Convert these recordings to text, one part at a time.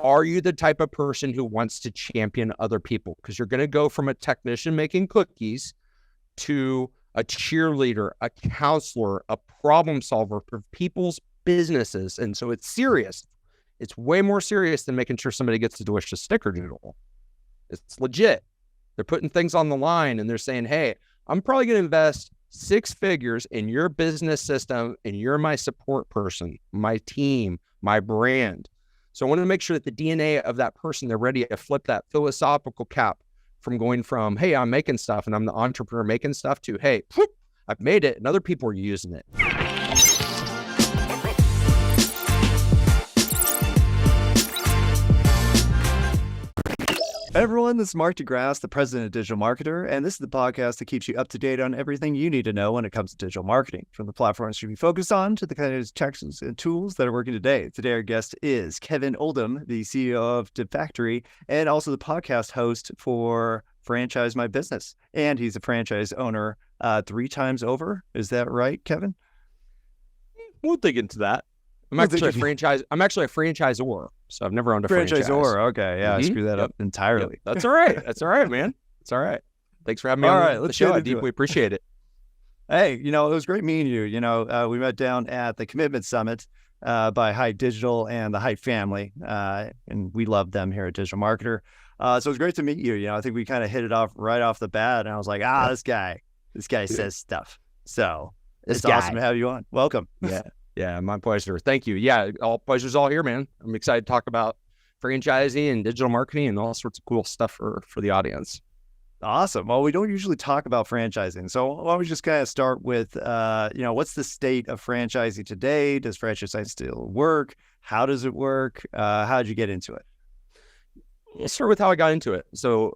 are you the type of person who wants to champion other people? Because you're going to go from a technician making cookies to a cheerleader, a counselor, a problem solver for people's businesses. And so it's serious. It's way more serious than making sure somebody gets a delicious snickerdoodle. It's legit. They're putting things on the line and they're saying, hey, I'm probably going to invest 6 figures in your business system and you're my support person, my team, my brand. So I want to make sure that the DNA of that person, they're ready to flip that philosophical cap from going from, hey, I'm making stuff and I'm the entrepreneur making stuff to, hey, I've made it and other people are using it. Hey everyone, this is Mark DeGrasse, the president of Digital Marketer, and this is the podcast that keeps you up to date on everything you need to know when it comes to digital marketing, from the platforms you should be focused on to the kind of techniques and tools that are working today. Today, our guest is Kevin Oldham, the CEO of Diffactory, and also the podcast host for Franchise My Business. And he's a franchise owner 3 times over. Is that right, Kevin? We'll dig into that. I'm actually a franchisor, so I've never owned a franchise. Franchisor, okay, yeah, I screwed that up entirely. Yep. That's all right. That's all right, man. It's all right. Thanks for having me on the show. I deeply appreciate it. Hey, it was great meeting you. We met down at the Commitment Summit by Hype Digital and the Hype family, and we love them here at Digital Marketer. So it was great to meet you. I think we kind of hit it off right off the bat, and I was like, this guy says stuff. So it's awesome to have you on. Welcome. Yeah, my pleasure. Thank you. Yeah, pleasure's all here, man. I'm excited to talk about franchising and digital marketing and all sorts of cool stuff for the audience. Awesome. Well, we don't usually talk about franchising. So why don't we just kind of start with, what's the state of franchising today? Does franchising still work? How does it work? How did you get into it? I'll start with how I got into it. So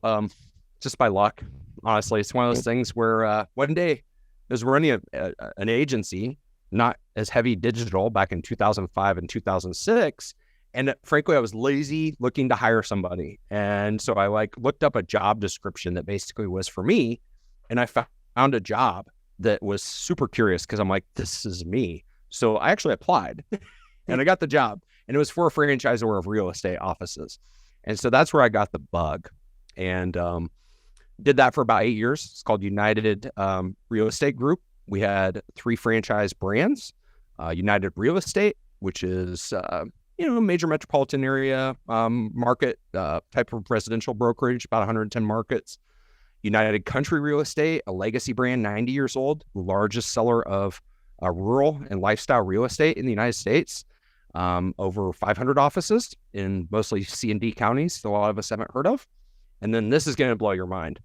just by luck, honestly. It's one of those things where one day I was running an agency, not as heavy digital, back in 2005 and 2006. And frankly, I was lazy looking to hire somebody. And so I looked up a job description that basically was for me. And I found a job that was super curious because I'm like, this is me. So I actually applied and I got the job, and it was for a franchisor of real estate offices. And so that's where I got the bug, and did that for about 8 years. It's called United Real Estate Group. We had 3 franchise brands, United Real Estate, which is, major metropolitan area market type of residential brokerage, about 110 markets. United Country Real Estate, a legacy brand, 90 years old, largest seller of rural and lifestyle real estate in the United States. Over 500 offices in mostly C&D counties that a lot of us haven't heard of. And then this is going to blow your mind.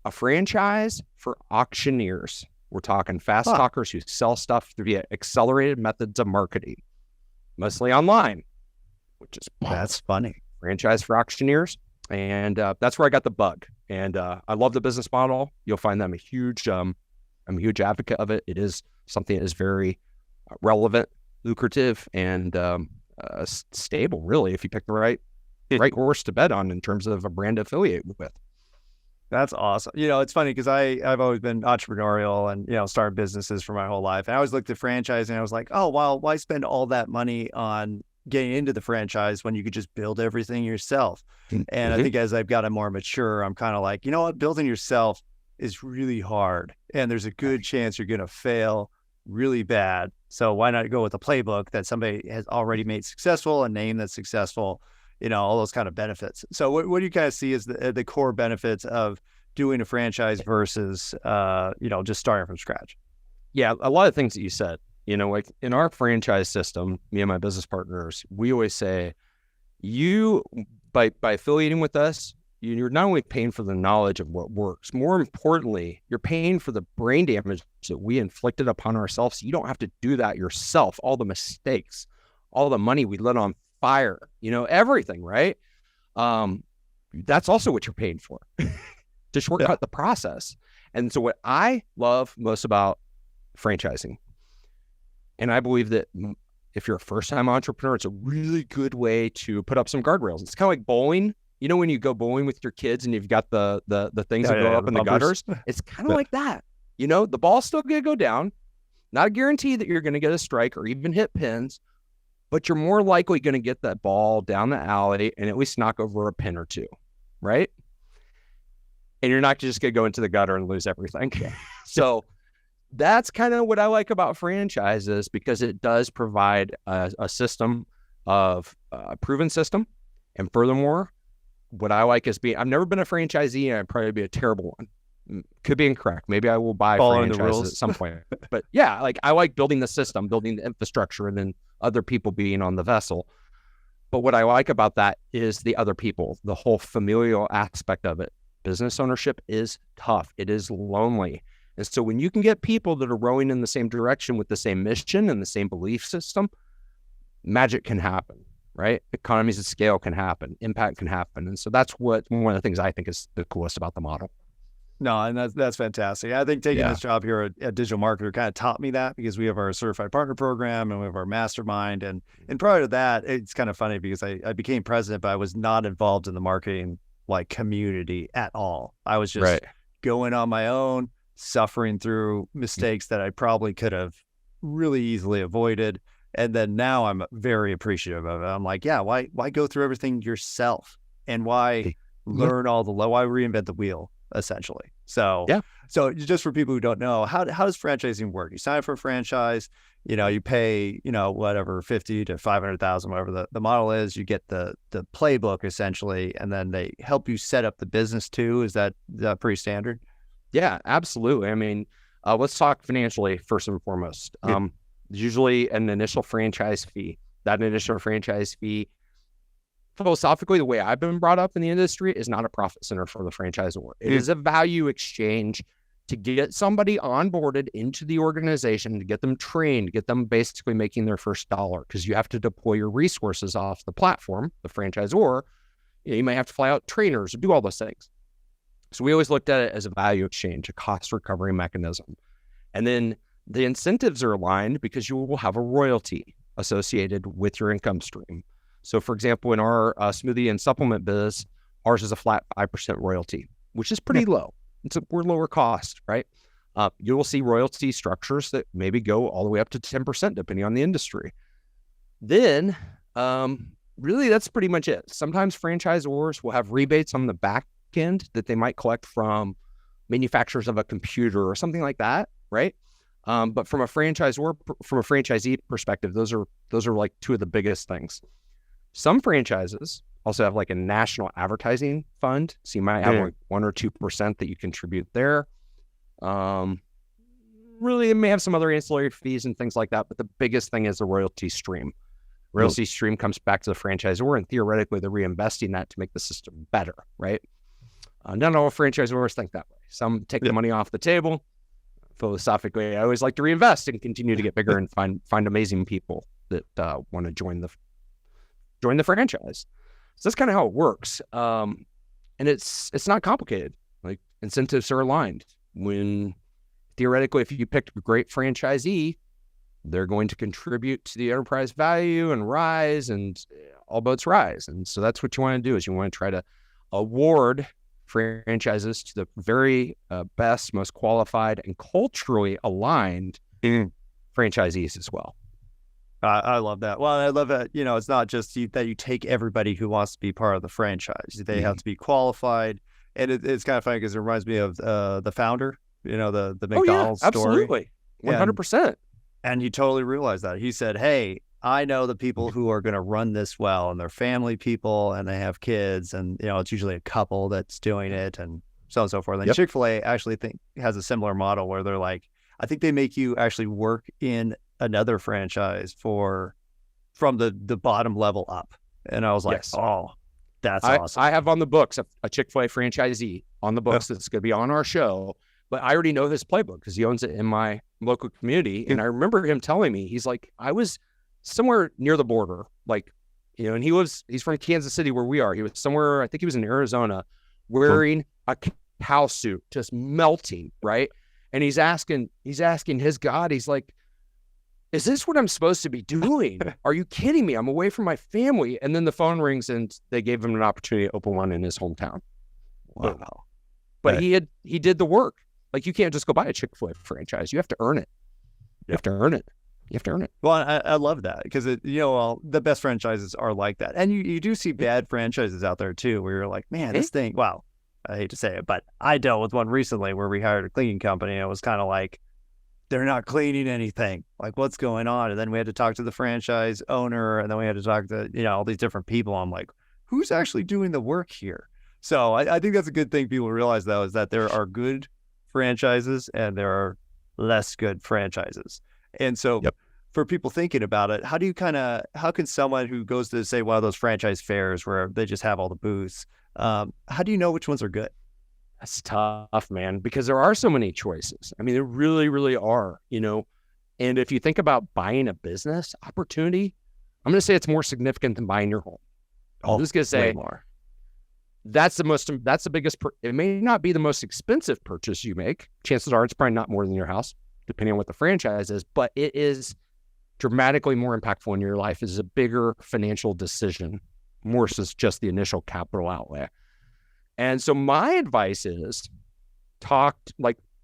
A franchise for auctioneers. We're talking fast talkers who sell stuff via accelerated methods of marketing, mostly online, that's funny. Franchise for auctioneers. And that's where I got the bug. And I love the business model. You'll find that I'm a huge advocate of it. It is something that is very relevant, lucrative, and stable, really, if you pick the right horse to bet on in terms of a brand to affiliate with. That's awesome. It's funny because I've always been entrepreneurial and, started businesses for my whole life. And I always looked at franchising and I was like, oh, well, why spend all that money on getting into the franchise when you could just build everything yourself? And I think as I've gotten more mature, I'm kind of like, you know what, building yourself is really hard. And there's a good chance you're going to fail really bad. So why not go with a playbook that somebody has already made successful, a name that's successful, all those kind of benefits. So what do you guys see as the core benefits of doing a franchise versus, just starting from scratch? Yeah, a lot of things that you said, like in our franchise system, me and my business partners, we always say, by affiliating with us, you're not only paying for the knowledge of what works, more importantly, you're paying for the brain damage that we inflicted upon ourselves. So you don't have to do that yourself. All the mistakes, all the money we lit on fire, everything, right? That's also what you're paying for to shortcut the process. And so what I love most about franchising, and I believe that if you're a first-time entrepreneur, it's a really good way to put up some guardrails. It's kind of like bowling. When you go bowling with your kids and you've got the things that go up in the gutters, it's kind of like that. The ball's still going to go down. Not a guarantee that you're going to get a strike or even hit pins, but you're more likely going to get that ball down the alley and at least knock over a pin or two, right? And you're not just going to go into the gutter and lose everything. So that's kind of what I like about franchises, because it does provide a system of a proven system. And furthermore, what I like is I've never been a franchisee, and I'd probably be a terrible one. Could be incorrect. Maybe I will buy franchises at some point. But yeah, like I like building the system, building the infrastructure, and then other people being on the vessel. But what I like about that is the other people, the whole familial aspect of it. Business ownership is tough. It is lonely. And so when you can get people that are rowing in the same direction with the same mission and the same belief system, magic can happen, right? Economies of scale can happen, impact can happen. And so that's one of the things I think is the coolest about the model. No, and that's fantastic. I think taking this job here at Digital Marketer kind of taught me that, because we have our certified partner program and we have our mastermind. And prior to that, it's kind of funny because I became president, but I was not involved in the marketing like community at all. I was just going on my own, suffering through mistakes that I probably could have really easily avoided. And then now I'm very appreciative of it. I'm like, yeah, why go through everything yourself, and why learn why reinvent the wheel, essentially. So just for people who don't know, how does franchising work? You sign up for a franchise, you pay, whatever, 50 to 500,000, whatever the model is, you get the playbook essentially, and then they help you set up the business too. Is that pretty standard? Yeah, absolutely. I mean, let's talk financially first and foremost. Usually an initial franchise fee. That initial franchise fee, philosophically, the way I've been brought up in the industry, is not a profit center for the franchisor. It is a value exchange to get somebody onboarded into the organization, to get them trained, get them basically making their first dollar, because you have to deploy your resources off the platform, the franchisor. You may have to fly out trainers or do all those things. So we always looked at it as a value exchange, a cost recovery mechanism. And then the incentives are aligned because you will have a royalty associated with your income stream. So for example, in our smoothie and supplement biz, ours is a flat 5% royalty, which is pretty low. We're lower cost, right? You will see royalty structures that maybe go all the way up to 10%, depending on the industry. Then really that's pretty much it. Sometimes franchisors will have rebates on the back end that they might collect from manufacturers of a computer or something like that, right? But from a franchisee perspective, those are like two of the biggest things. Some franchises also have like a national advertising fund, so you might have like 1 or 2% that you contribute there. Really, it may have some other ancillary fees and things like that, but the biggest thing is the royalty stream. Royalty stream comes back to the franchisor, and theoretically, they're reinvesting that to make the system better, right? Not all franchisors think that way. Some take the money off the table. Philosophically, I always like to reinvest and continue to get bigger and find amazing people that want to join the franchise. So that's kind of how it works. And it's not complicated. Like, incentives are aligned. When theoretically, if you picked a great franchisee, they're going to contribute to the enterprise value and rise, and all boats rise. And so that's what you want to do, is you want to try to award franchises to the very best, most qualified, and culturally aligned franchisees as well. I love that. Well, I love that, it's not just that you take everybody who wants to be part of the franchise. They have to be qualified. And it's kind of funny because it reminds me of the founder, the McDonald's story. Absolutely. 100%. And you totally realize that. He said, hey, I know the people who are going to run this well, and they're family people, and they have kids, and it's usually a couple that's doing it, and so on and so forth. And Chick-fil-A actually has a similar model where they're like, I think they make you actually work in another franchise from the bottom level up. And I was like, oh, that's awesome. I have on the books a Chick-fil-A franchisee on the books that's going to be on our show, but I already know his playbook because he owns it in my local community. And I remember him telling me, he's like, I was somewhere near the border, like, and he's from Kansas City where we are. He was somewhere, I think he was in Arizona, wearing a cow suit, just melting, right? And he's asking his God, he's like, is this what I'm supposed to be doing? Are you kidding me? I'm away from my family. And then the phone rings and they gave him an opportunity to open one in his hometown. Wow. But he did the work. Like, you can't just go buy a Chick-fil-A franchise. You have to earn it. You have to earn it. You have to earn it. Well, I love that because the best franchises are like that. And you do see bad franchises out there too, where you're like, man, this thing, wow, I hate to say it, but I dealt with one recently where we hired a cleaning company and it was kind of like, they're not cleaning anything. Like, what's going on? And then we had to talk to the franchise owner, and then we had to talk to, all these different people. I'm like, who's actually doing the work here? So I think that's a good thing people realize, though, is that there are good franchises and there are less good franchises. And so for people thinking about it, how can someone who goes to, say, one of those franchise fairs where they just have all the booths, how do you know which ones are good? That's tough, man, because there are so many choices. I mean, there really, really are, and if you think about buying a business opportunity, I'm going to say it's more significant than buying your home. I'm just going to say more. That's the biggest, it may not be the most expensive purchase you make. Chances are it's probably not more than your house, depending on what the franchise is, but it is dramatically more impactful in your life. It is a bigger financial decision, more so just the initial capital outlay. And so my advice is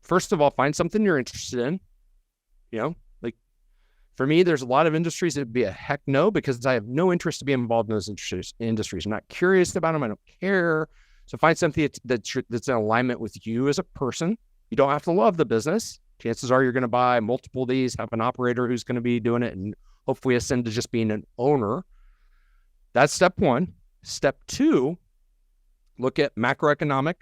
first of all, find something you're interested in. For me, there's a lot of industries that would be a heck no, because I have no interest to be involved in those industries. I'm not curious about them. I don't care. So find something that's in alignment with you as a person. You don't have to love the business. Chances are you're going to buy multiple of these, have an operator who's going to be doing it, and hopefully ascend to just being an owner. That's step one. Step two, look at macroeconomic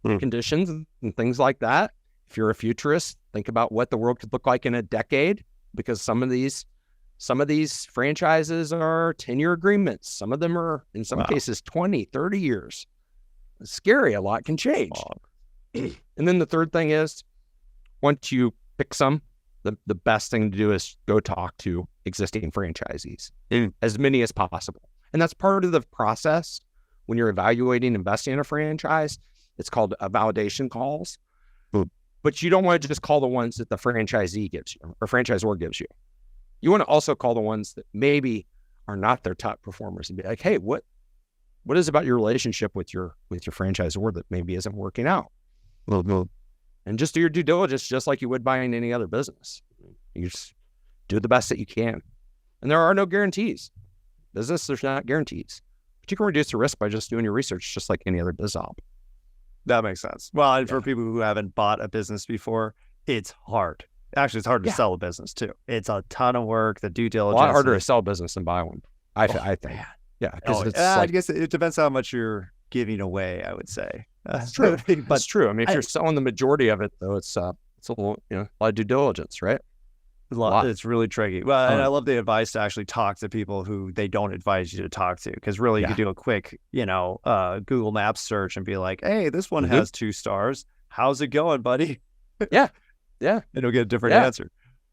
conditions and things like that. If you're a futurist, think about what the world could look like in a decade, because some of these franchises are 10-year agreements. Some of them are, in some cases, 20, 30 years. It's scary. A lot can change. And then the third thing is, once you pick some, the best thing to do is go talk to existing franchisees, as many as possible. And that's part of the process when you're evaluating investing in a franchise. It's called validation calls. But you don't want to just call the ones that the franchisee gives you or franchisor gives you. You want to also call the ones that maybe are not their top performers and be like, hey, what is about your relationship with your franchisor that maybe isn't working out? And just do your due diligence, just like you would buying any other business. You just do the best that you can. And there are no guarantees. Business, there's not guarantees. But you can reduce the risk by just doing your research, just like any other biz op. That makes sense. Well, and for people who haven't bought a business before, it's hard. Actually, it's hard to sell a business too. It's a ton of work, the due diligence. A lot harder to sell a business than buy one. I think. Man. Yeah. Because I guess it depends how much you're giving away, I would say. That's true. That's true. I mean, if you're selling the majority of it, though, it's a little, a lot of due diligence, right? It's really tricky. Well, and I love the advice to actually talk to people who they don't advise you to talk to, because really you could do a quick, Google Maps search and be like, hey, this one has 2 stars. How's it going, buddy? Yeah. And you'll get a different answer.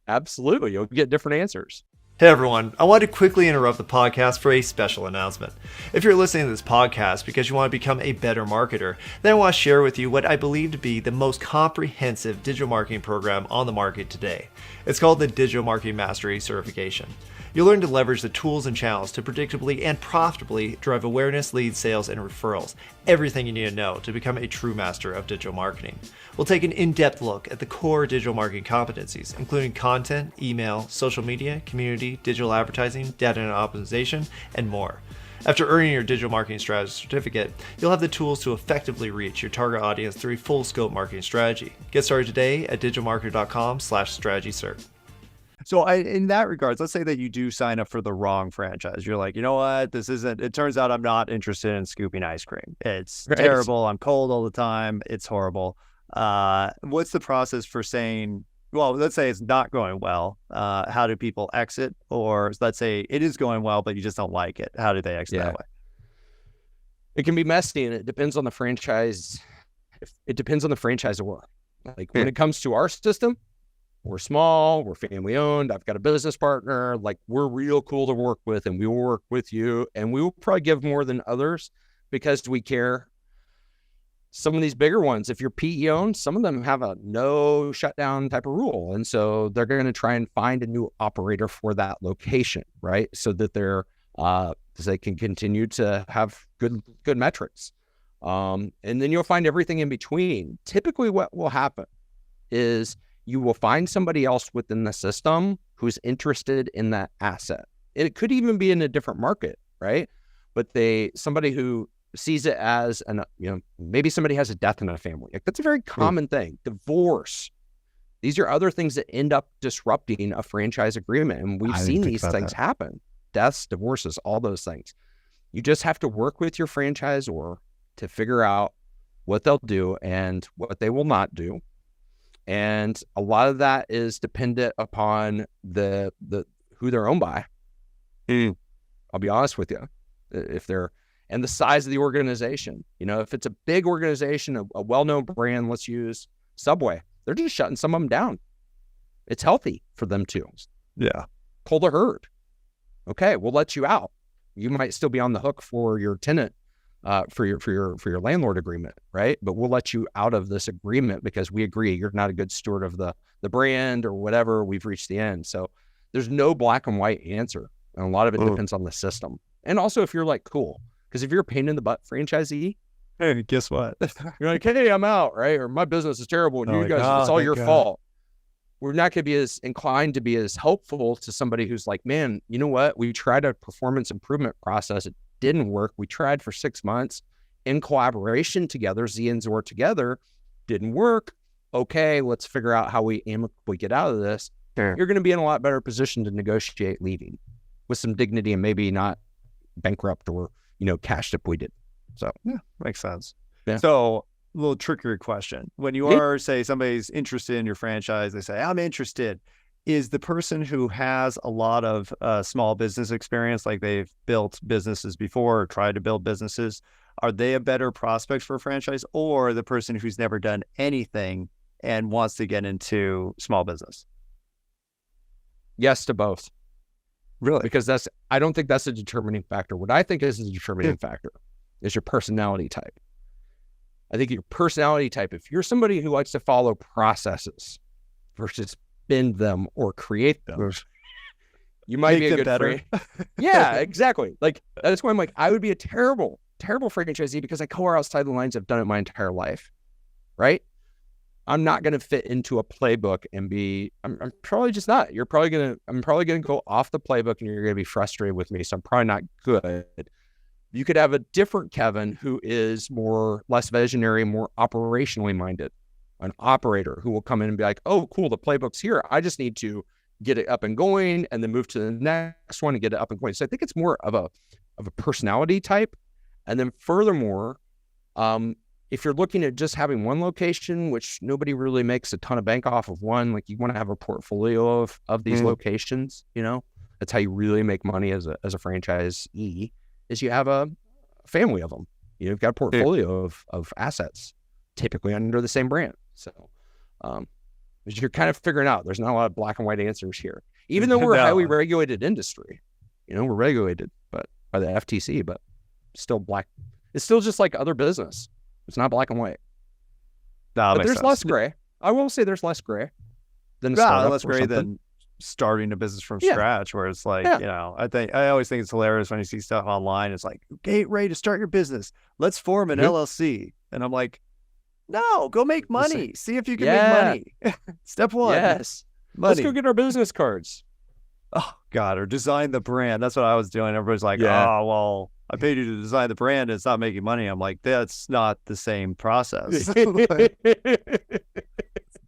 Absolutely. You'll get different answers. Hey everyone, I wanted to quickly interrupt the podcast for a special announcement. If you're listening to this podcast because you want to become a better marketer, then I want to share with you what I believe to be the most comprehensive digital marketing program on the market today. It's called the Digital Marketing Mastery Certification. You'll learn to leverage the tools and channels to predictably and profitably drive awareness, leads, sales, and referrals. Everything you need to know to become a true master of digital marketing. We'll take an in-depth look at the core digital marketing competencies, including content, email, social media, community, digital advertising, data and optimization, and more. After earning your digital marketing strategy certificate, you'll have the tools to effectively reach your target audience through a full scope marketing strategy. Get started today at digitalmarketer.com/strategy-cert. So in that regards, let's say that you do sign up for the wrong franchise. You're like, you know what? It turns out I'm not interested in scooping ice cream. It's terrible. I'm cold all the time. It's horrible. What's the process for saying, well, let's say it's not going well. How do people exit? Or let's say it is going well, but you just don't like it. How do they exit that way? It can be messy, and it depends on the franchise. It depends on the franchisor. Like when it comes to our system, we're small, we're family owned. I've got a business partner. Like, we're real cool to work with, and we will work with you, and we will probably give more than others because we care. Some of these bigger ones, if you're PE owned, some of them have a no shutdown type of rule. And so they're going to try and find a new operator for that location, right? So that they can continue to have good metrics. And then you'll find everything in between. Typically what will happen is you will find somebody else within the system who's interested in that asset. It could even be in a different market, right? But somebody who sees it as maybe somebody has a death in a family. Like, that's a very common thing. Divorce. These are other things that end up disrupting a franchise agreement. And we've seen these things happen. Deaths, divorces, all those things. You just have to work with your franchisor to figure out what they'll do and what they will not do. And a lot of that is dependent upon the who they're owned by. I'll be honest with you. And the size of the organization. If it's a big organization, a well-known brand, let's use Subway, they're just shutting some of them down. It's healthy for them too. Yeah. Pull the herd. Okay, we'll let you out. You might still be on the hook for your tenant, for your landlord agreement, right? But we'll let you out of this agreement because we agree you're not a good steward of the brand or whatever. We've reached the end. So there's no black and white answer. And a lot of it depends on the system. And also if you're like, cool, because if you're a pain in the butt franchisee, hey, guess what? You're like, hey, I'm out, right? Or my business is terrible, and you guys, it's all your fault. We're not going to be as inclined to be as helpful to somebody who's like, man, you know what? We tried a performance improvement process. It didn't work. We tried for 6 months in collaboration together, Z and Zor together, didn't work. Okay, let's figure out how we amicably get out of this. Sure. You're going to be in a lot better position to negotiate leaving with some dignity and maybe not bankrupt or, cash depleted. So yeah, makes sense. Yeah. So a little trickier question. When you are, say, somebody's interested in your franchise, they say, I'm interested. Is the person who has a lot of small business experience, like they've built businesses before or tried to build businesses, are they a better prospect for a franchise, or the person who's never done anything and wants to get into small business? Yes to both. Really? Because I don't think that's a determining factor. What I think is a determining factor is your personality type. I think your personality type, if you're somebody who likes to follow processes versus bend them or create them, you might be a good friend. Yeah, exactly. Like, that's why I'm like, I would be a terrible franchisee because I color outside the lines. I've done it my entire life, right? I'm not going to fit into a playbook and I'm probably just not. I'm probably going to go off the playbook and you're going to be frustrated with me. So I'm probably not good. You could have a different Kevin who is less visionary, more operationally minded, an operator who will come in and be like, oh, cool, the playbook's here. I just need to get it up and going and then move to the next one and get it up and going. So I think it's more of a personality type. And then furthermore, if you're looking at just having one location, which nobody really makes a ton of bank off of one, like you want to have a portfolio of these locations, that's how you really make money as a franchisee, is you have a family of them. You've got a portfolio of assets, typically under the same brand. So you're kind of figuring out, there's not a lot of black and white answers here. Even though we're a highly regulated industry, we're regulated but by the FTC, but still black. It's still just like other business. It's not black and white. No, but there's less gray. I will say there's less gray than a startup. Less gray than starting a business from scratch, where it's like, I always think it's hilarious when you see stuff online. It's like, get ready to start your business. Let's form an LLC. And I'm like, no, go make money. See if you can make money. Step one. Yes. Money. Let's go get our business cards. Oh, God. Or design the brand. That's what I was doing. Everybody's like, oh, well, I paid you to design the brand and it's not making money. I'm like, that's not the same process.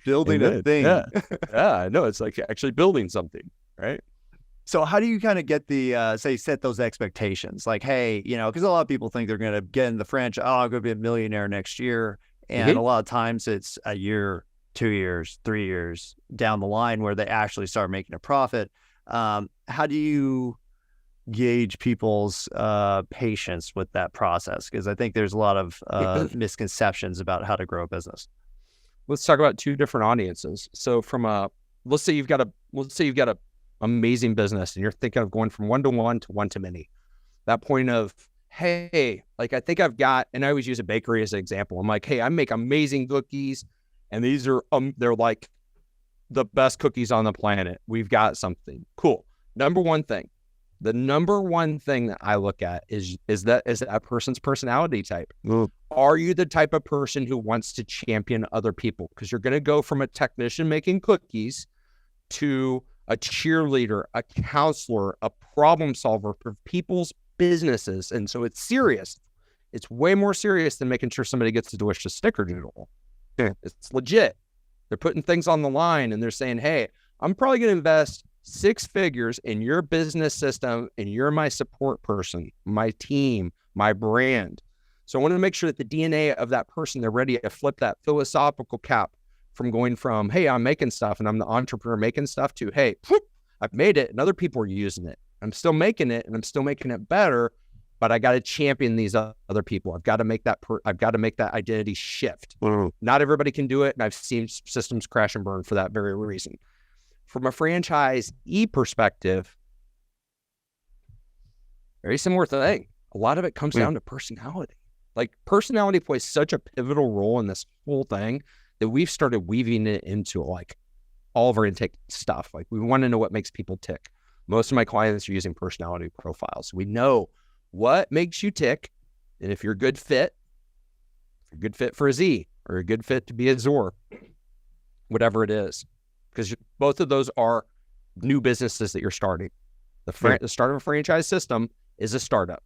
Building a thing. Yeah, no, it's like actually building something, right? So how do you kind of get the, set those expectations? Like, hey, because a lot of people think they're going to get in the franchise, I'm going to be a millionaire next year. And a lot of times it's a year, 2 years, 3 years down the line where they actually start making a profit. How do you gauge people's patience with that process? Because I think there's a lot of misconceptions about how to grow a business. Let's talk about two different audiences. So let's say you've got a amazing business and you're thinking of going from one-to-one to one-to-many. That point of, hey, like I think I've got, and I always use a bakery as an example. I'm like, hey, I make amazing cookies and these are, they're like the best cookies on the planet. We've got something cool. Number one thing, The number one thing that I look at is that person's personality type. Are you the type of person who wants to champion other people? Because you're going to go from a technician making cookies to a cheerleader, a counselor, a problem solver for people's businesses. And so it's serious. It's way more serious than making sure somebody gets a delicious snickerdoodle. It's legit. They're putting things on the line and they're saying, hey, I'm probably going to invest 6 figures in your business system, and you're my support person, my team, my brand. So I want to make sure that the DNA of that person, they're ready to flip that philosophical cap from going from, hey, I'm making stuff and I'm the entrepreneur making stuff to, hey, I've made it and other people are using it. I'm still making it and I'm still making it better, but I got to champion these other people. I've got to make that identity shift. Not everybody can do it. And I've seen systems crash and burn for that very reason. From a franchisee perspective, very similar thing. A lot of it comes down to personality. Like, personality plays such a pivotal role in this whole thing that we've started weaving it into like all of our intake stuff. Like, we want to know what makes people tick. Most of my clients are using personality profiles. We know what makes you tick. And if you're a good fit for a Z or a good fit to be a Zor, whatever it is. Because both of those are new businesses that you're starting. The start of a franchise system is a startup.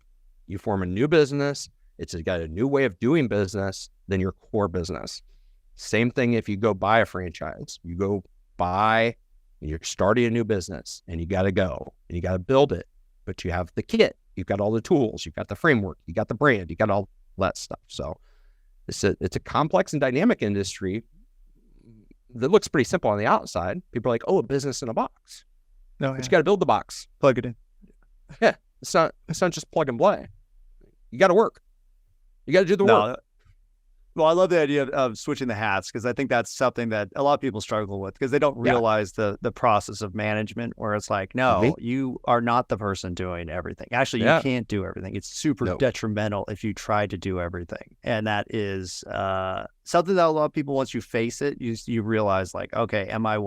You form a new business. It's got a new way of doing business than your core business. Same thing if you go buy a franchise. You go buy, you're starting a new business, and you got to go, and you got to build it. But you have the kit. You've got all the tools. You've got the framework. You got the brand. You got all that stuff. So it's a complex and dynamic industry that looks pretty simple on the outside. People are like, oh, a business in a box. No, but you got to build the box. Plug it in. Yeah. It's not just plug and play. You got to work. You got to do the work. Well, I love the idea of switching the hats, because I think that's something that a lot of people struggle with, because they don't realize the process of management, where it's like, no, you are not the person doing everything. Actually, you can't do everything. It's super detrimental if you try to do everything. And that is something that a lot of people, once you face it, you realize, like, okay, am I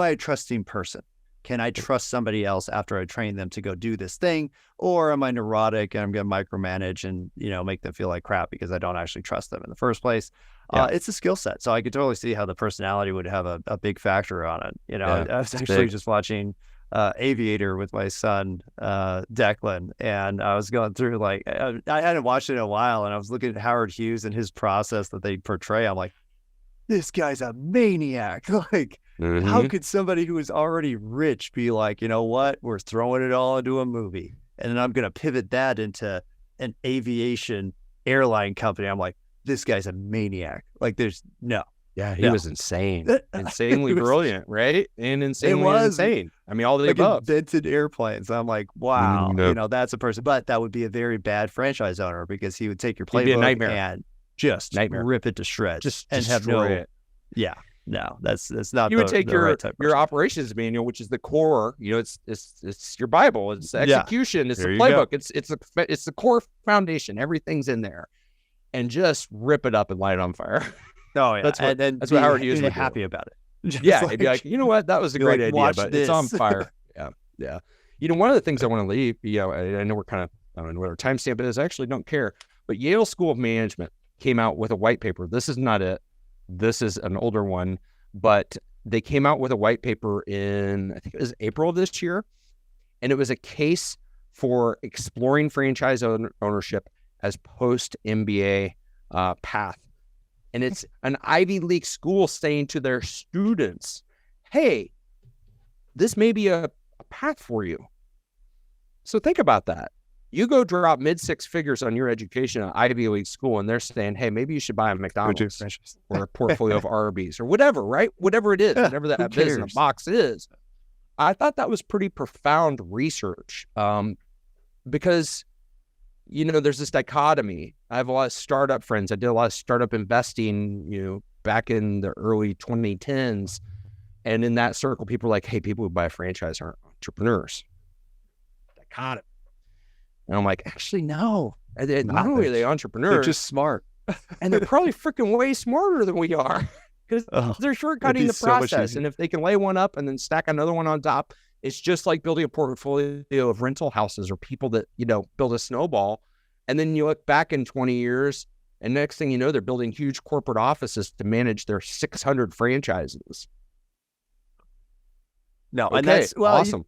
a trusting person? Can I trust somebody else after I train them to go do this thing? Or am I neurotic and I'm going to micromanage and, make them feel like crap because I don't actually trust them in the first place? It's a skill set. So I could totally see how the personality would have a big factor on it. I was actually just watching Aviator with my son, Declan, and I was going through, like, I hadn't watched it in a while, and I was looking at Howard Hughes and his process that they portray. I'm like, this guy's a maniac. Like, how could somebody who is already rich be like, you know what, we're throwing it all into a movie, and then I'm going to pivot that into an aviation airline company? I'm like, this guy's a maniac. Like, there's no. Yeah, he was insane. Insanely brilliant, right? And insanely insane. I mean, all the above. Invented airplanes. I'm like, wow, that's a person. But that would be a very bad franchise owner, because he would take your playbook and just rip it to shreds. Just and destroy it. Yeah. No, that's not. You would take your operations manual, which is the core. It's your Bible. It's execution. It's the playbook. It's the core foundation. Everything's in there, and just rip it up and light it on fire. Oh yeah, that's what Howard Hughes was happy about it. He'd be like, you know what, that was a great idea, but it's on fire. Yeah. One of the things I want to leave. I know we're kind of, I don't know what our timestamp is. I actually don't care. But Yale School of Management came out with a white paper. This is not it. This is an older one, but they came out with a white paper in, I think it was April of this year, and it was a case for exploring franchise ownership as post-MBA path. And it's an Ivy League school saying to their students, hey, this may be a path for you. So think about that. You go drop mid-6 figures on your education at Ivy League school, and they're saying, hey, maybe you should buy a McDonald's or a portfolio of Arby's or whatever, right? Whatever it is, whatever that business box is. I thought that was pretty profound research, because there's this dichotomy. I have a lot of startup friends. I did a lot of startup investing, back in the early 2010s. And in that circle, people are like, hey, people who buy a franchise aren't entrepreneurs. Dichotomy. And I'm like, actually, no. Not only are they entrepreneurs, they're just smart. And they're probably freaking way smarter than we are, because they're shortcutting the process. And if they can lay one up and then stack another one on top It's just like building a portfolio of rental houses or people that, build a snowball. And then you look back in 20 years and next thing you know, they're building huge corporate offices to manage their 600 franchises. No, Okay, and that's awesome.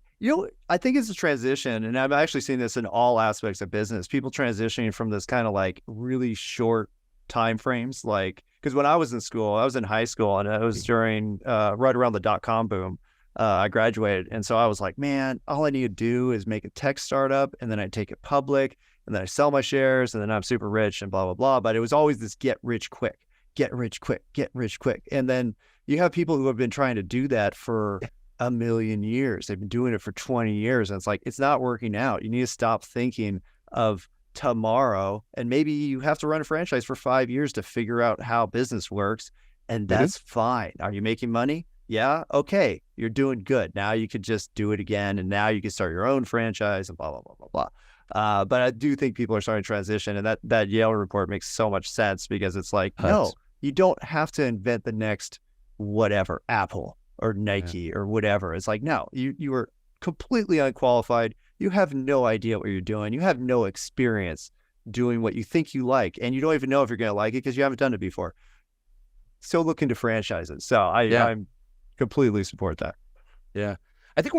I think it's a transition, and I've actually seen this in all aspects of business. People transitioning from this kind of like really short time frames, like because when I was in school, I was in high school, and it was during right around the .com boom. I graduated, and so I was like, man, all I need to do is make a tech startup, and then I take it public, and then I sell my shares, and then I'm super rich, and blah blah blah. But it was always this get rich quick, get rich quick, get rich quick, and then you have people who have been trying to do that for a million years. They've been doing it for 20 years. And it's like, it's not working out. You need to stop thinking of tomorrow. And maybe you have to run a franchise for 5 years to figure out how business works. And that's fine. Are you making money? Yeah. Okay. You're doing good. Now you could just do it again. And now you can start your own franchise and blah, blah, blah, blah, blah. But I do think people are starting to transition. And that Yale report makes so much sense because it's like, no, you don't have to invent the next whatever, Apple or Nike or whatever. It's like, no, you are completely unqualified. You have no idea what you're doing. You have no experience doing what you think you like. And you don't even know if you're going to like it because you haven't done it before. So look into franchises. So I'm completely support that. Yeah. I think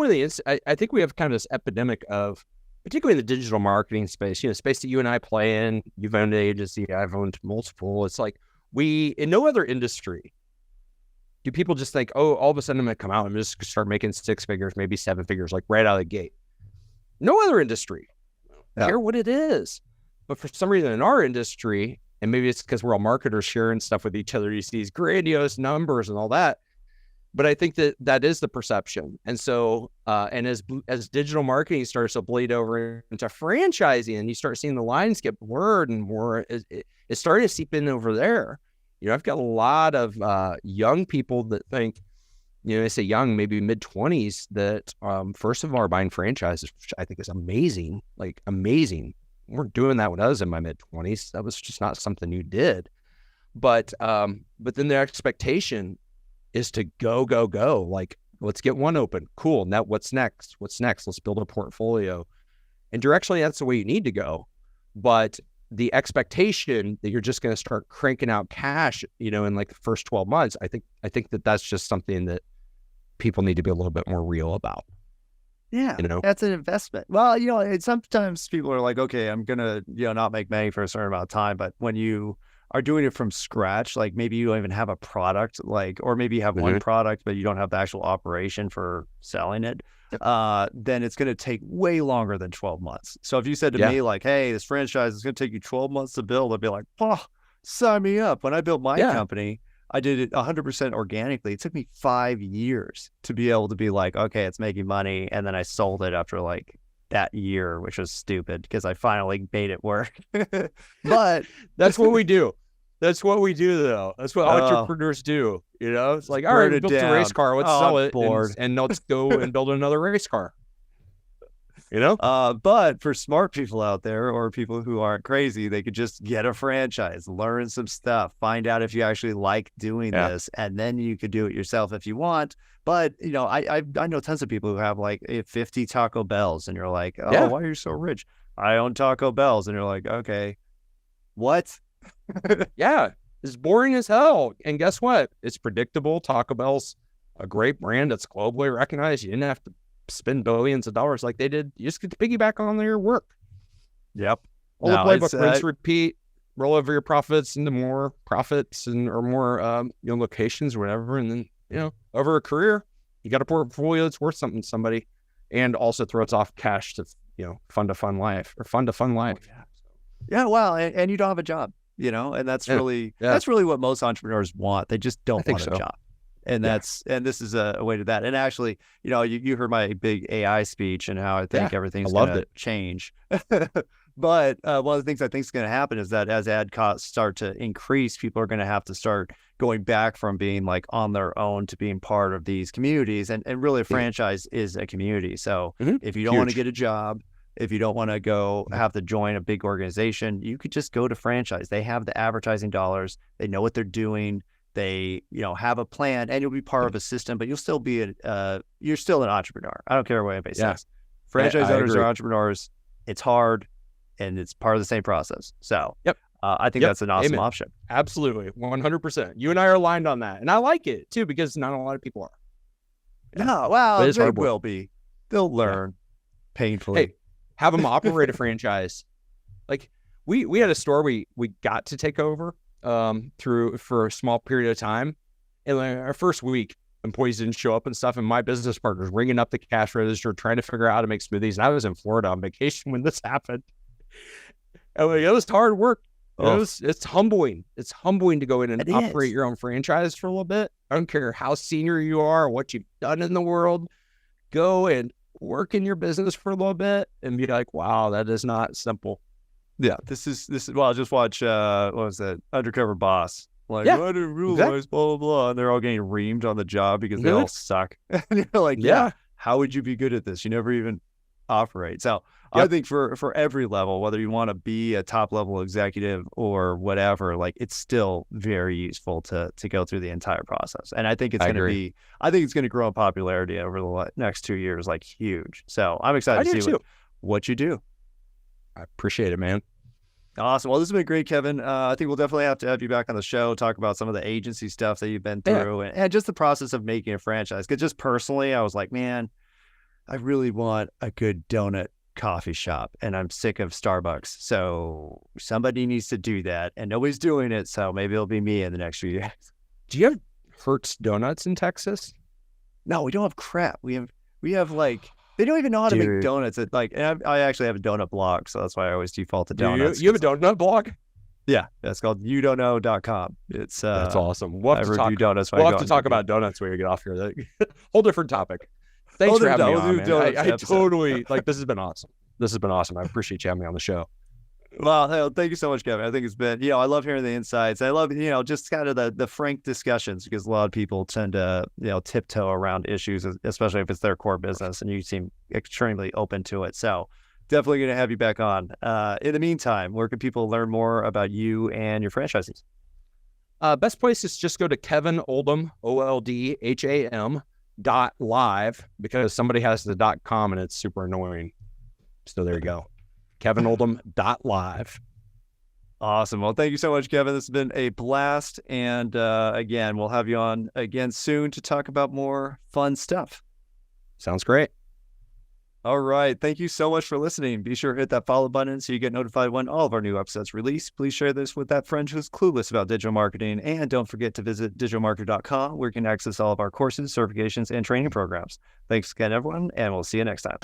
I think we have kind of this epidemic of, particularly in the digital marketing space, space that you and I play in. You've owned an agency. I've owned multiple. It's like in no other industry, do people just think, oh, all of a sudden I'm going to come out and just start making 6 figures, maybe 7 figures, like right out of the gate? No other industry. I don't care what it is. But for some reason in our industry, and maybe it's because we're all marketers sharing stuff with each other, you see these grandiose numbers and all that. But I think that is the perception. And so, and as digital marketing starts to bleed over into franchising and you start seeing the lines get blurred and more, it's starting to seep in over there. I've got a lot of young people that think, I say young, maybe mid-20s, that first of all are buying franchises, which I think is amazing, like amazing. We weren't doing that when I was in my mid-20s. That was just not something you did. But then their expectation is to go. Like, let's get one open. Cool. Now what's next? Let's build a portfolio. And directionally, that's the way you need to go. But the expectation that you're just going to start cranking out cash, in like the first 12 months, I think that's just something that people need to be a little bit more real about. Yeah, that's an investment. Well, sometimes people are like, okay, I'm going to, not make money for a certain amount of time. But when you are doing it from scratch, like maybe you don't even have a product, or maybe you have one product, but you don't have the actual operation for selling it. Then it's going to take way longer than 12 months. So if you said to me like, hey, this franchise is going to take you 12 months to build, I'd be like, oh, sign me up. When I built my company, I did it 100% organically. It took me 5 years to be able to be like, okay, it's making money. And then I sold it after like that year, which was stupid because I finally made it work. But that's what we do. That's what we do, though. That's what entrepreneurs do. It's like, all right, we built a race car. Let's sell it, and let's go and build another race car. But for smart people out there or people who aren't crazy, they could just get a franchise, learn some stuff, find out if you actually like doing this, and then you could do it yourself if you want. But I know tons of people who have like 50 Taco Bells, and you're like, oh, why are you so rich? I own Taco Bells, and you're like, okay, what? Yeah, it's boring as hell. And guess what? It's predictable. Taco Bell's a great brand that's globally recognized. You didn't have to spend billions of dollars like they did. You just get to piggyback on their work. Yep. All the playbook, rinse, repeat, roll over your profits into more profits or more locations or whatever. And then, over a career, you got a portfolio that's worth something to somebody, and also throws off cash to, fund a fun life. Yeah. Well, and you don't have a job. And that's really what most entrepreneurs want. They just don't want a job. And and this is a way to that. And actually, you heard my big AI speech and how I think everything's going to change. But one of the things I think is going to happen is that as ad costs start to increase, people are going to have to start going back from being like on their own to being part of these communities. And really a franchise is a community. So if you don't want to get a job, if you don't want to go have to join a big organization, you could just go to franchise. They have the advertising dollars. They know what they're doing. They, have a plan, and you'll be part of a system, but you'll still be you're still an entrepreneur. I don't care what anybody says. Franchise owners are entrepreneurs. It's hard, and it's part of the same process. So I think that's an awesome option. Absolutely. 100%. You and I are aligned on that. And I like it too, because not a lot of people are. No, well, they will be. They'll learn painfully. Hey, have them operate a franchise. Like we had a store we got to take over for a small period of time. And like our first week, employees didn't show up and stuff. And my business partner's ringing up the cash register, trying to figure out how to make smoothies. And I was in Florida on vacation when this happened. And it was hard work. It's humbling. It's humbling to go in and operate your own franchise for a little bit. I don't care how senior you are or what you've done in the world. Go and work in your business for a little bit and be like, wow, that is not simple. Yeah, this is well, just watch what was that? Undercover Boss. Like, I didn't realize, blah, blah, blah. And they're all getting reamed on the job because they all suck. And you're like, how would you be good at this? You never even operate. So I think for every level, whether you want to be a top level executive or whatever, like it's still very useful to go through the entire process. And I think it's going to grow in popularity over the next 2 years, like huge. So I'm excited to see what you do. I appreciate it, man. Awesome. Well, this has been great, Kevin. I think we'll definitely have to have you back on the show, talk about some of the agency stuff that you've been through and just the process of making a franchise. Because just personally, I was like, man, I really want a good donut coffee shop and I'm sick of Starbucks. So somebody needs to do that and nobody's doing it. So maybe it'll be me in the next few years. Do you have Hertz Donuts in Texas? No, we don't have crap. We have like, they don't even know how to make donuts. And I actually have a donut blog, so that's why I always default to donuts. You have a donut blog? Yeah, that's called youdon'tknow.com. It's that's awesome. We'll have to talk about donuts when we get off here. Whole different topic. Thanks for having me on, man. I totally this has been awesome. This has been awesome. I appreciate you having me on the show. Well, thank you so much, Kevin. I think it's been, I love hearing the insights. I love, just kind of the frank discussions because a lot of people tend to, tiptoe around issues, especially if it's their core business, and you seem extremely open to it. So definitely going to have you back on. In the meantime, where can people learn more about you and your franchises? Best place is just go to Kevin Oldham, OLDHAM .live, because somebody has the .com and it's super annoying. So there you go. KevinOldham.live. Awesome. Well, thank you so much, Kevin. This has been a blast. And again, we'll have you on again soon to talk about more fun stuff. Sounds great. All right. Thank you so much for listening. Be sure to hit that follow button so you get notified when all of our new episodes release. Please share this with that friend who's clueless about digital marketing. And don't forget to visit digitalmarketer.com where you can access all of our courses, certifications, and training programs. Thanks again, everyone, and we'll see you next time.